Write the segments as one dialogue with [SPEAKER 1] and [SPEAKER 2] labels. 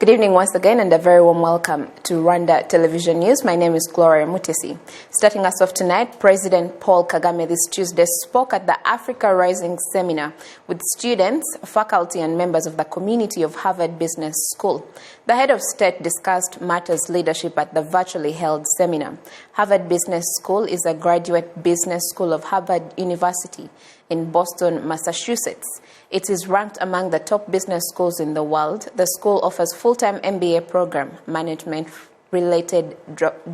[SPEAKER 1] Good evening once again and a very warm welcome to Rwanda Television News. My name is Gloria Mutesi. Starting us off tonight, President Paul Kagame this Tuesday spoke at the Africa Rising Seminar with students, faculty and members of the community of Harvard Business School. The head of state discussed matters leadership at the virtually held seminar. Harvard Business School is a graduate business school of Harvard University in Boston, Massachusetts. It is ranked among the top business schools in the world. The school offers full-time MBA program, management-related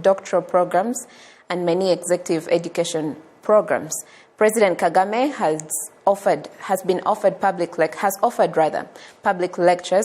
[SPEAKER 1] doctoral programs, and many executive education programs. President Kagame has offered public lectures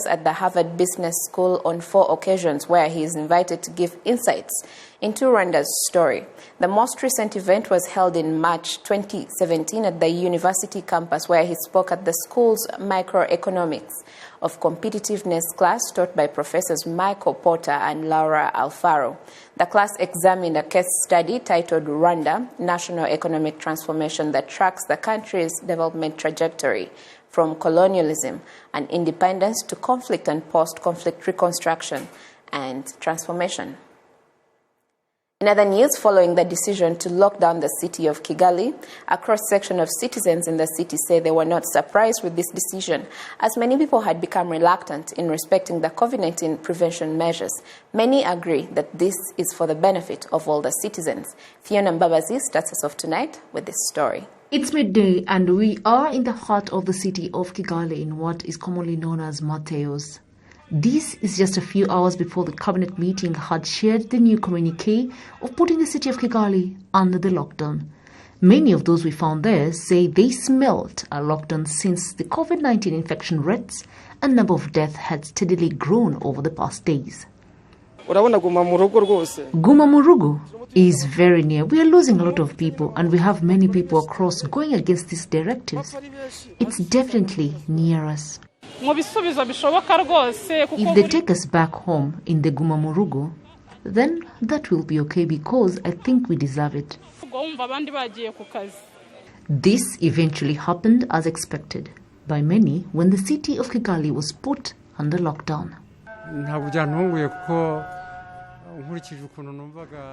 [SPEAKER 1] at the Harvard Business School on 4 occasions where he is invited to give insights into Rwanda's story. The most recent event was held in March 2017 at the university campus where he spoke at the school's microeconomics of competitiveness class taught by Professors Michael Porter and Laura Alfaro. The class examined a case study titled Rwanda, National Economic Transformation that tracks the country's development trajectory from colonialism and independence to conflict and post-conflict reconstruction and transformation. In other news, following the decision to lock down the city of Kigali, a cross-section of citizens in the city say they were not surprised with this decision, as many people had become reluctant in respecting the COVID-19 prevention measures. Many agree that this is for the benefit of all the citizens. Fiona Mbabazi starts us off tonight with this story.
[SPEAKER 2] It's midday and we are in the heart of the city of Kigali in what is commonly known as Mateos. This is just a few hours before the cabinet meeting had shared the new communique of putting the city of Kigali under the lockdown. Many of those we found there say they smelled a lockdown since the COVID-19 infection rates and number of deaths had steadily grown over the past days.
[SPEAKER 3] Guma
[SPEAKER 2] Murugu is very near. We are losing a lot of people and we have many people across going against these directives. It's definitely near us. If they take us back home in the Guma Murugu, then that will be okay because I think we deserve it. This eventually happened as expected by many when the city of Kigali was put under lockdown.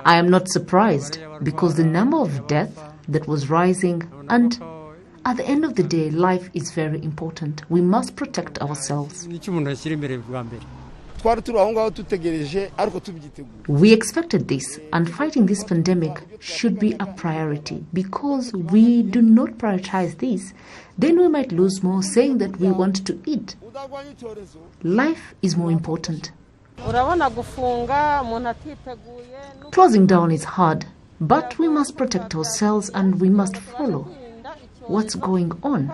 [SPEAKER 2] I am not surprised because the number of deaths that was rising, and at the end of the day, life is very important. We must protect ourselves. We expected this, and fighting this pandemic should be a priority because we do not prioritize this, then we might lose more saying that we want to eat. Life is more important. Closing down is hard, but we must protect ourselves and we must follow what's going on.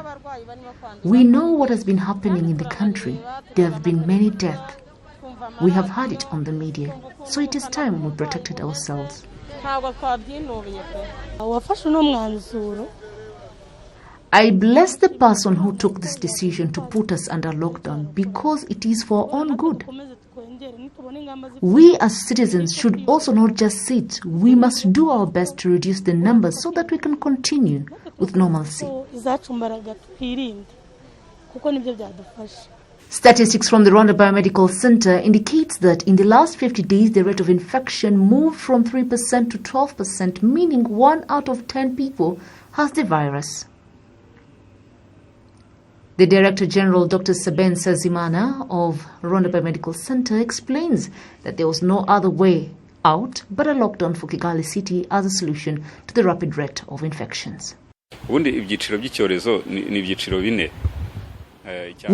[SPEAKER 2] We know what has been happening in the country. There have been many deaths. We have had it on the media. So it is time we protected ourselves. I bless the person who took this decision to put us under lockdown because it is for our own good. We as citizens should also not just sit. We must do our best to reduce the numbers so that we can continue with normalcy. Statistics from the Rwanda Biomedical Center indicates that in the last 50 days, the rate of infection moved from 3% to 12%, meaning 1 out of 10 people has the virus. The Director General, Dr. Saben Sazimana of Rwanda Biomedical Center, explains that there was no other way out but a lockdown for Kigali City as a solution to the rapid rate of infections. We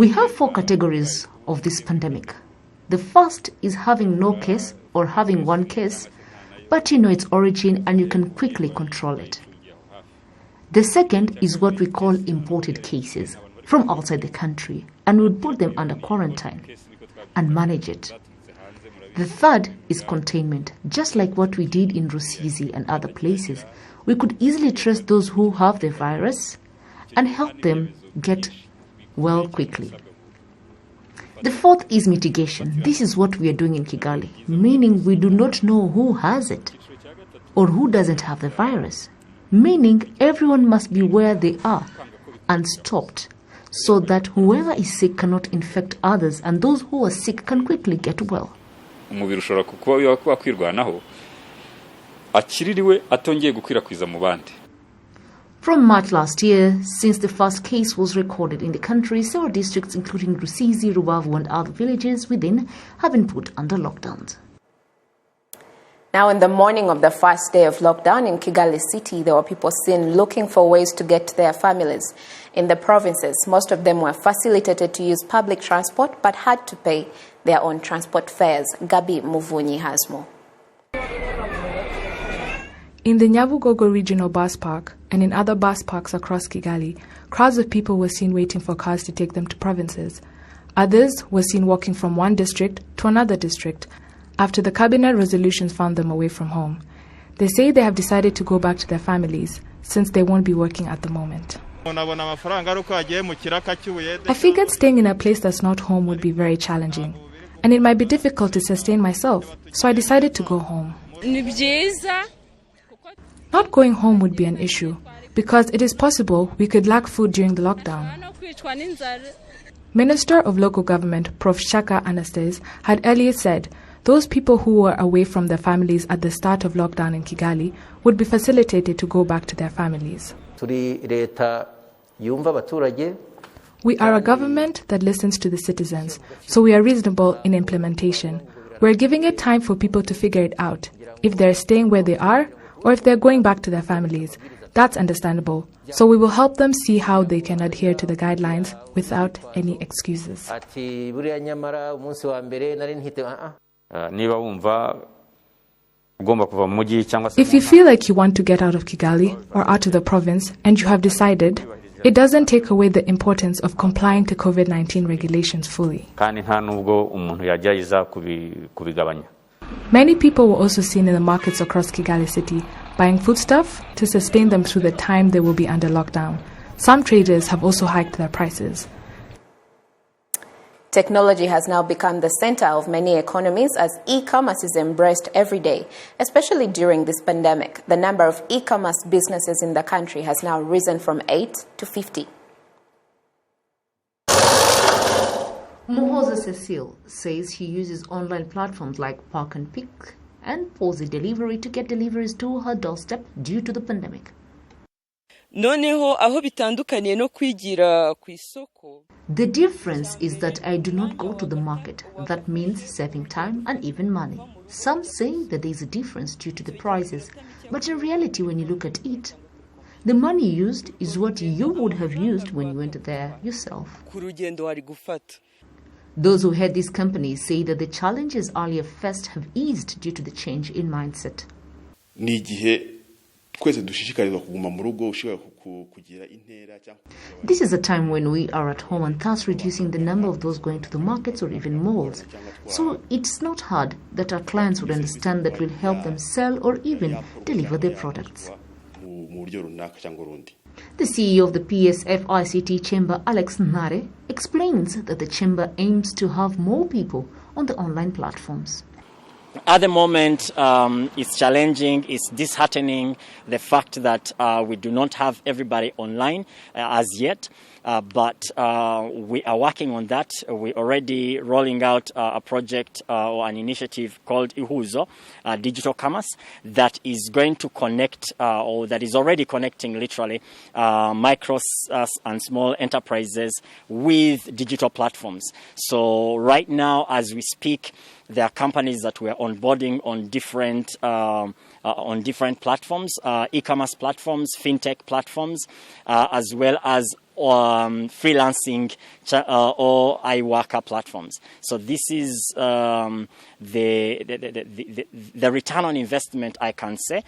[SPEAKER 2] have 4 categories of this pandemic. The first is having no case or having 1 case, but you know its origin and you can quickly control it. The second is what we call imported cases from outside the country, and we would put them under quarantine and manage it. The third is containment, just like what we did in Rusizi and other places. We could easily trace those who have the virus and help them get well quickly. The fourth is mitigation. This is what we are doing in Kigali, meaning we do not know who has it or who doesn't have the virus, meaning everyone must be where they are and stopped so that whoever is sick cannot infect others and those who are sick can quickly get well.
[SPEAKER 3] Umubiri ushobora kuba wakwirwanaho akiririwe atongeye gukwirakwiza mu bandi.
[SPEAKER 2] From March last year, since the first case was recorded in the country, several districts including Rusizi, Rubavu and other villages within have been put under lockdowns.
[SPEAKER 1] Now, in the morning of the first day of lockdown in Kigali city, there were people seen looking for ways to get to their families. In the provinces, most of them were facilitated to use public transport but had to pay their own transport fares. Gabi Muvunyi has more.
[SPEAKER 4] In the Nyabugogo Regional Bus Park and in other bus parks across Kigali, crowds of people were seen waiting for cars to take them to provinces. Others were seen walking from one district to another district after the cabinet resolutions found them away from home. They say they have decided to go back to their families since they won't be working at the moment. I figured staying in a place that's not home would be very challenging, and it might be difficult to sustain myself, so I decided to go home. Not going home would be an issue, because it is possible we could lack food during the lockdown. Minister of Local Government, Prof. Shaka Anastas, had earlier said those people who were away from their families at the start of lockdown in Kigali would be facilitated to go back to their families. We are a government that listens to the citizens, so we are reasonable in implementation. We're giving it time for people to figure it out, if they're staying where they are or if they're going back to their families. That's understandable. So we will help them see how they can adhere to the guidelines without any excuses. If you feel like you want to get out of Kigali or out of the province and you have decided, it doesn't take away the importance of complying to COVID-19 regulations fully. Many people were also seen in the markets across Kigali city buying foodstuff to sustain them through the time they will be under lockdown. Some traders have also hiked their prices.
[SPEAKER 1] Technology has now become the center of many economies as e-commerce is embraced every day, especially during this pandemic. The number of e-commerce businesses in the country has now risen from 8 to 50.
[SPEAKER 2] Mohoza Cecile says he uses online platforms like Park and Pick and Pause Delivery to get deliveries to her doorstep due to the pandemic.
[SPEAKER 5] The
[SPEAKER 2] difference is that I do not go to the market. That means saving time and even money. Some say that there is a difference due to the prices, but in reality, when you look at it, the money used is what you would have used when you went there yourself. Those who head these companies say that the challenges earlier faced have eased due to the change in mindset. This is a time when we are at home and thus reducing the number of those going to the markets or even malls. So it's not hard that our clients would understand that we'll help them sell or even deliver their products. The CEO of the PSF ICT Chamber, Alex Nare, explains that the Chamber aims to have more people on the online platforms.
[SPEAKER 5] At the moment, it's challenging, it's disheartening, the fact that we do not have everybody online as yet. But we are working on that. We're already rolling out a project or an initiative called Ihuzo, Digital Commerce, that is going to connect, or that is already connecting literally, micro and small enterprises with digital platforms. So right now, as we speak, there are companies that we're onboarding on different platforms, e-commerce platforms, fintech platforms, as well as freelancing or iWorker platforms. So this is the return on investment, I can say,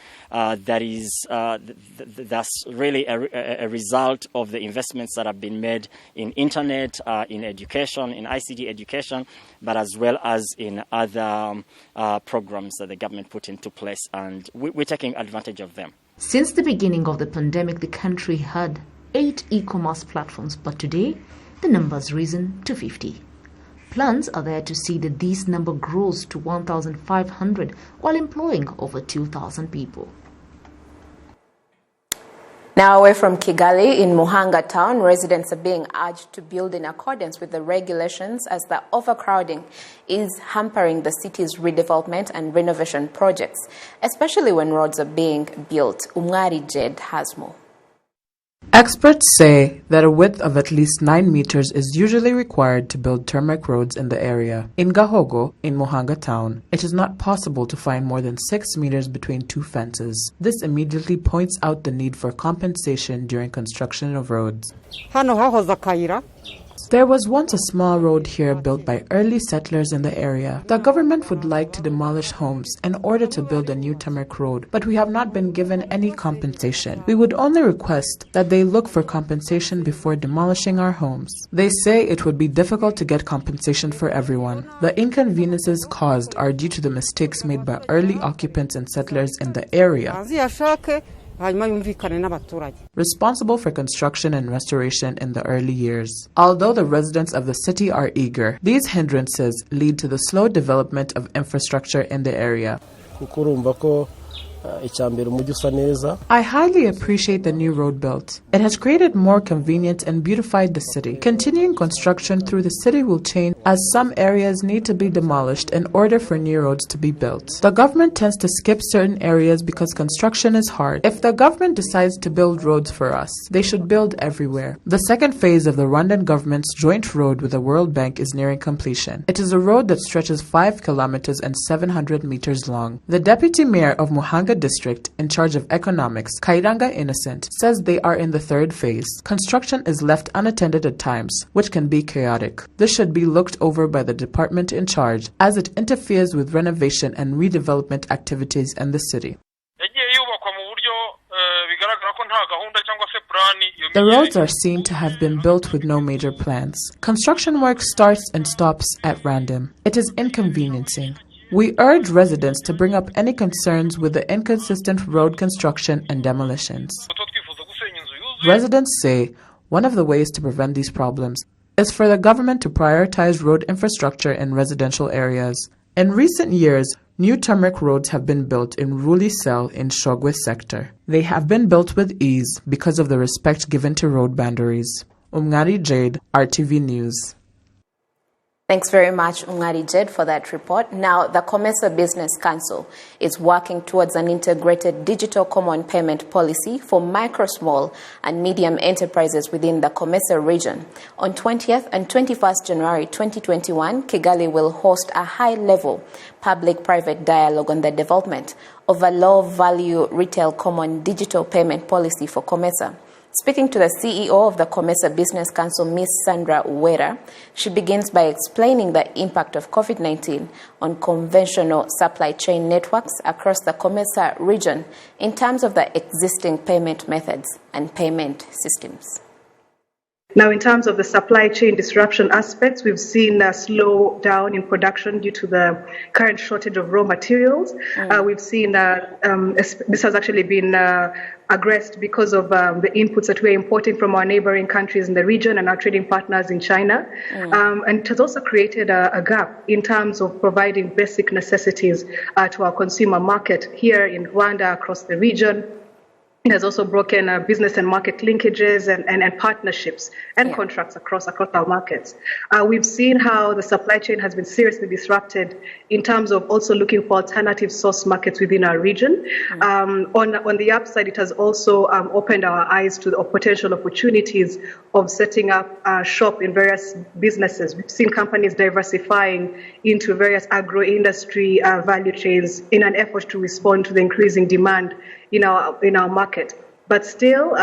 [SPEAKER 5] that's really a result of the investments that have been made in internet, in education, in ICT education, but as well as in other programs that the government put into place, and we're taking advantage of them.
[SPEAKER 2] Since the beginning of the pandemic, the country had 8 e-commerce platforms, but today the number has risen to 50. Plans are there to see that this number grows to 1,500 while employing over 2,000 people.
[SPEAKER 1] Now away from Kigali, in Muhanga town, residents are being urged to build in accordance with the regulations as the overcrowding is hampering the city's redevelopment and renovation projects, especially when roads are being built. Umwari Jed has more.
[SPEAKER 6] Experts say that a width of at least 9 meters is usually required to build tarmac roads in the area. In Gahogo, in Muhanga town, it is not possible to find more than 6 meters between two fences. This immediately points out the need for compensation during construction of roads. There was once a small road here built by early settlers in the area. The government would like to demolish homes in order to build a new tarmac road, but we have not been given any compensation. We would only request that they look for compensation before demolishing our homes. They say it would be difficult to get compensation for everyone. The inconveniences caused are due to the mistakes made by early occupants and settlers in the area, responsible for construction and restoration in the early years. Although the residents of the city are eager, these hindrances lead to the slow development of infrastructure in the area. I highly appreciate the new road built. It has created more convenience and beautified the city. Continuing construction through the city will change as some areas need to be demolished in order for new roads to be built. The government tends to skip certain areas because construction is hard. If the government decides to build roads for us, they should build everywhere. The second phase of the Rwandan government's joint road with the World Bank is nearing completion. It is a road that stretches 5 kilometers and 700 meters long. The deputy mayor of Muhanga district in charge of economics, Kairanga Innocent, says they are in the third phase. Construction is left unattended at times, which can be chaotic. This should be looked over by the department in charge as it interferes with renovation and redevelopment activities in the city. The roads are seen to have been built with no major plans. Construction work starts and stops at random. It is inconveniencing. We urge residents to bring up any concerns with the inconsistent road construction and demolitions. Residents say one of the ways to prevent these problems is for the government to prioritize road infrastructure in residential areas. In recent years, new tarmac roads have been built in Ruli Cell in Shogwe sector. They have been built with ease because of the respect given to road boundaries. Umngari Jade, RTV News.
[SPEAKER 1] Thanks very much, Ungari Jed, for that report. Now, the COMESA Business Council is working towards an integrated digital common payment policy for micro, small, and medium enterprises within the COMESA region. On 20th and 21st January 2021, Kigali will host a high-level public-private dialogue on the development of a low-value retail common digital payment policy for COMESA. Speaking to the CEO of the COMESA Business Council, Ms. Sandra Uwera, she begins by explaining the impact of COVID-19 on conventional supply chain networks across the COMESA region in terms of the existing payment methods and payment systems.
[SPEAKER 7] Now, in terms of the supply chain disruption aspects, we've seen a slow down in production due to the current shortage of raw materials. We've seen this has actually been aggressed because of the inputs that we're importing from our neighboring countries in the region and our trading partners in China. And it has also created a gap in terms of providing basic necessities to our consumer market here in Rwanda, across the region. It has also broken business and market linkages and partnerships and contracts across our markets. We've seen how the supply chain has been seriously disrupted in terms of also looking for alternative source markets within our region. On the upside, it has also opened our eyes to the potential opportunities of setting up shop in various businesses. We've seen companies diversifying into various agro-industry value chains in an effort to respond to the increasing demand in our market. But still,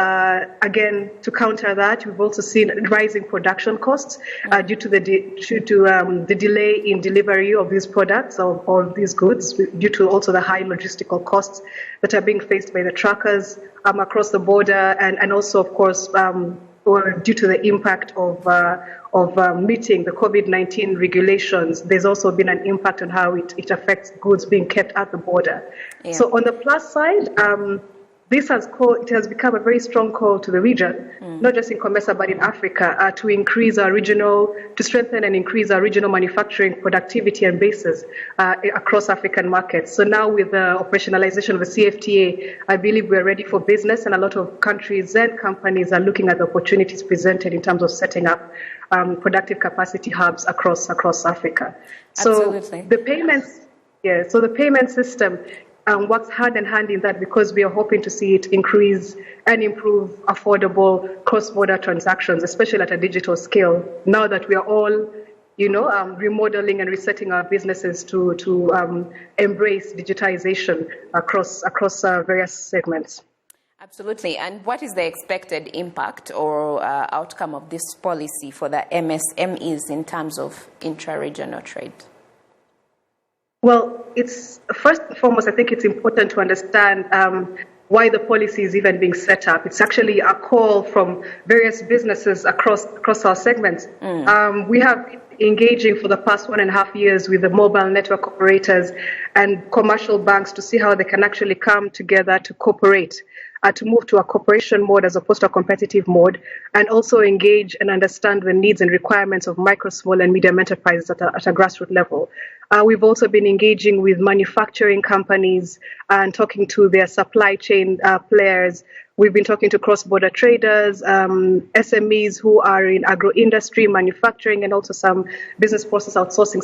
[SPEAKER 7] again, to counter that, we've also seen rising production costs due to the delay in delivery of these products or these goods, due to also the high logistical costs that are being faced by the truckers across the border, and also, of course, due to the impact of meeting the COVID-19 regulations. There's also been an impact on how it affects goods being kept at the border. So on the plus side, it has become a very strong call to the region, not just in COMESA but in Africa, to strengthen and increase our regional manufacturing productivity and bases across African markets. So now with the operationalization of the CFTA, I believe we're ready for business, and a lot of countries and companies are looking at the opportunities presented in terms of setting up productive capacity hubs across Africa. So
[SPEAKER 1] Absolutely.
[SPEAKER 7] the payment system works hand in hand in that, because we are hoping to see it increase and improve affordable cross-border transactions, especially at a digital scale, now that we are all, remodeling and resetting our businesses to embrace digitization across various segments.
[SPEAKER 1] Absolutely. And what is the expected impact or outcome of this policy for the MSMEs in terms of intra-regional trade?
[SPEAKER 7] Well, it's first and foremost, I think it's important to understand why the policy is even being set up. It's actually a call from various businesses across our segments. We have been engaging for the past 1.5 years with the mobile network operators and commercial banks to see how they can actually come together to cooperate, to move to a cooperation mode as opposed to a competitive mode, and also engage and understand the needs and requirements of micro, small, and medium enterprises at a grassroots level. We've also been engaging with manufacturing companies and talking to their supply chain players. We've been talking to cross-border traders, SMEs who are in agro-industry, manufacturing, and also some business process outsourcing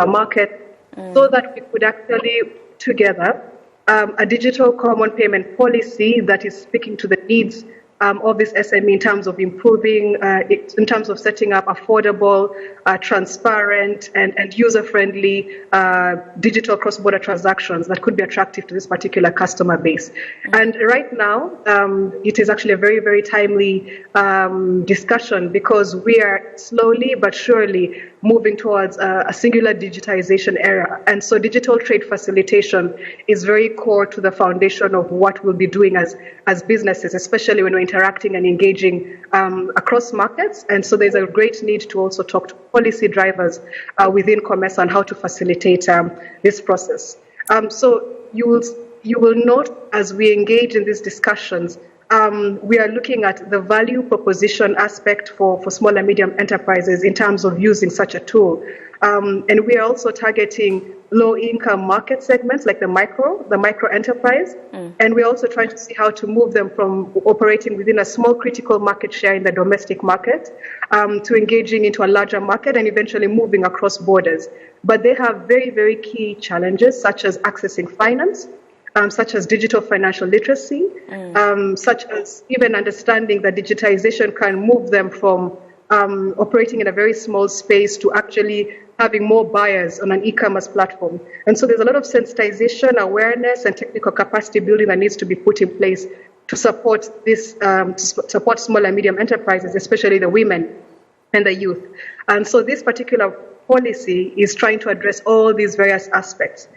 [SPEAKER 7] market, so that we could actually put together a digital common payment policy that is speaking to the needs of this SME in terms of improving, in terms of setting up affordable, transparent, and user-friendly digital cross-border transactions that could be attractive to this particular customer base. And right now, it is actually a very, very timely discussion, because we are slowly but surely moving towards a singular digitization era. And so digital trade facilitation is very core to the foundation of what we'll be doing as businesses, especially when we're interacting and engaging across markets. And so there's a great need to also talk to policy drivers within COMESA on how to facilitate this process. So you will note, as we engage in these discussions, we are looking at the value proposition aspect for small and medium enterprises in terms of using such a tool. And we are also targeting low-income market segments like the micro enterprise. And we're also trying to see how to move them from operating within a small critical market share in the domestic market to engaging into a larger market and eventually moving across borders. But they have very, very key challenges, such as accessing finance, such as digital financial literacy, such as even understanding that digitization can move them from operating in a very small space to actually having more buyers on an e-commerce platform. And so there's a lot of sensitization, awareness, and technical capacity building that needs to be put in place to support this, support small and medium enterprises, especially the women and the youth. And so this particular policy is trying to address all these various aspects.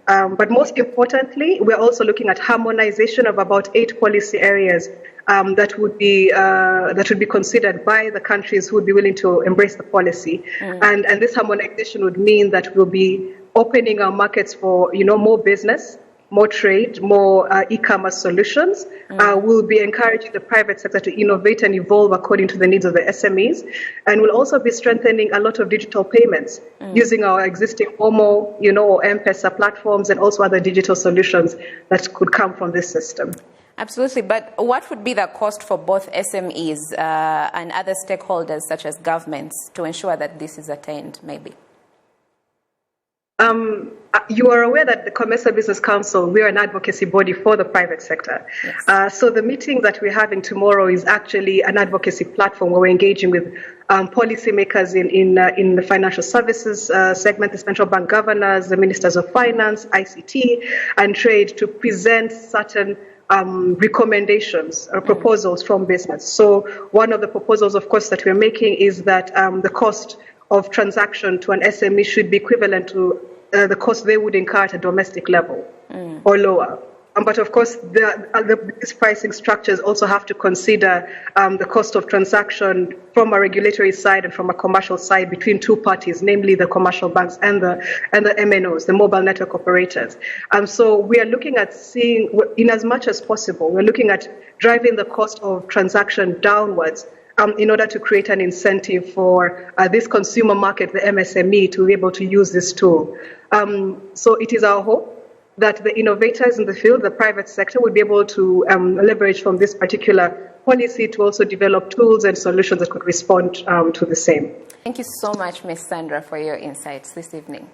[SPEAKER 7] But most importantly, we're also looking at harmonization of about 8 policy areas that would be considered by the countries who would be willing to embrace the policy. And this harmonization would mean that we'll be opening our markets for more business, more trade, more e-commerce solutions. We'll be encouraging the private sector to innovate and evolve according to the needs of the SMEs. And we'll also be strengthening a lot of digital payments using our existing Momo, or M-Pesa platforms, and also other digital solutions that could come from this system.
[SPEAKER 1] Absolutely. But what would be the cost for both SMEs and other stakeholders, such as governments, to ensure that this is attained, maybe?
[SPEAKER 7] You are aware that the COMESA Business Council, we are an advocacy body for the private sector. Yes. So the meeting that we're having tomorrow is actually an advocacy platform where we're engaging with policymakers in the financial services segment, the central bank governors, the ministers of finance, ICT, and trade to present certain recommendations or proposals from business. So one of the proposals, of course, that we're making is that the cost of transaction to an SME should be equivalent to the cost they would incur at a domestic level or lower. But of course, these pricing structures also have to consider the cost of transaction from a regulatory side and from a commercial side between two parties, namely the commercial banks and the MNOs, the mobile network operators. So we are looking at seeing, in as much as possible, we're looking at driving the cost of transaction downwards in order to create an incentive for this consumer market, the MSME, to be able to use this tool. So it is our hope that the innovators in the field, the private sector, will be able to leverage from this particular policy to also develop tools and solutions that could respond to the same.
[SPEAKER 1] Thank you so much, Ms. Sandra, for your insights this evening.